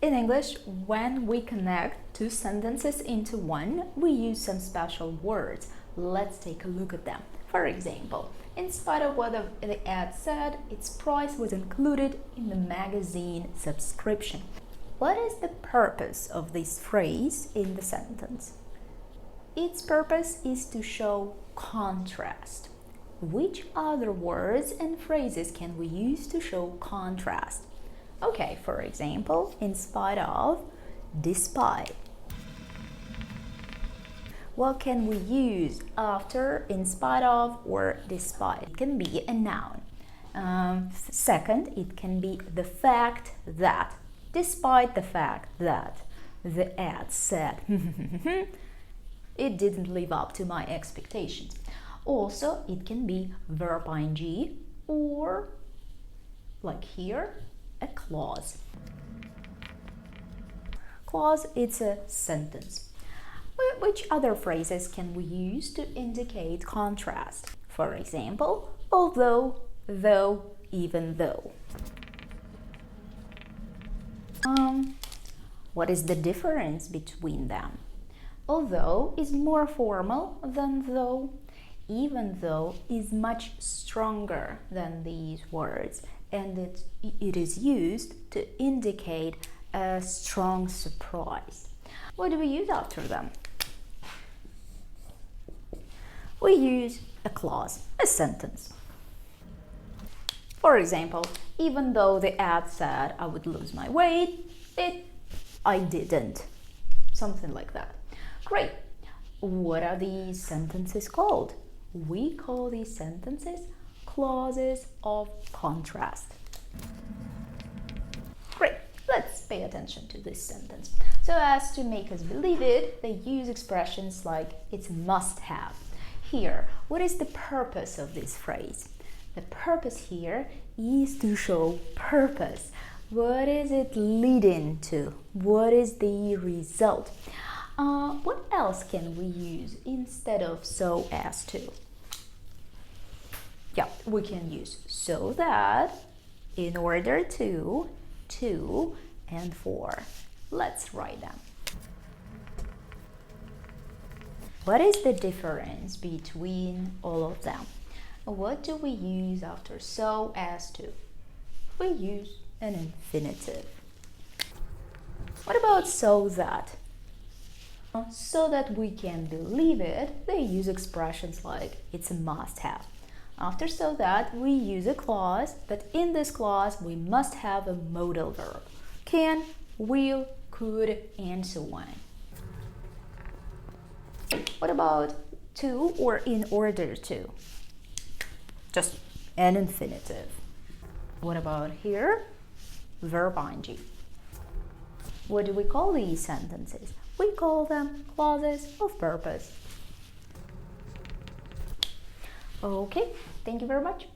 In English, when we connect two sentences into one, we use some special words. Let's take a look at them. For example, in spite of what the ad said, its price was included in the magazine subscription. What is the purpose of this phrase in the sentence? Its purpose is to show contrast. Which other words and phrases can we use to show contrast? Okay, for example, in spite of, despite. What can we use after in spite of or despite? It can be a noun. Second, it can be the fact that, despite the fact that the ad said it didn't live up to my expectations. Also, it can be verb ing or, like here, a clause. Clause, it's a sentence. Which other phrases can we use to indicate contrast? For example, although, though, even though. What is the difference between them? Although is more formal than though. Even though is much stronger than these words, and it is used to indicate a strong surprise. What do we use after them? We use a clause, a sentence. For example, even though the ad said I would lose my weight, I didn't. Something like that. Great. What are these sentences called? We call these sentences clauses of contrast. Great. Let's pay attention to this sentence. So as to make us believe it, they use expressions like it's a must-have. Here, what is the purpose of this phrase? The purpose here is to show purpose. What is it leading to? What is the result? What else can we use instead of so as to? Yeah, we can use so that, in order to, and for. Let's write them. What is the difference between all of them? What do we use after so as to? We use an infinitive. What about so that? So that we can believe it, they use expressions like it's a must-have. After so that, we use a clause, but in this clause, we must have a modal verb. Can, will, could, and so on. What about to or in order to? Just an infinitive. What about here? Verb ing. What do we call these sentences? We call them clauses of purpose. Okay, thank you very much.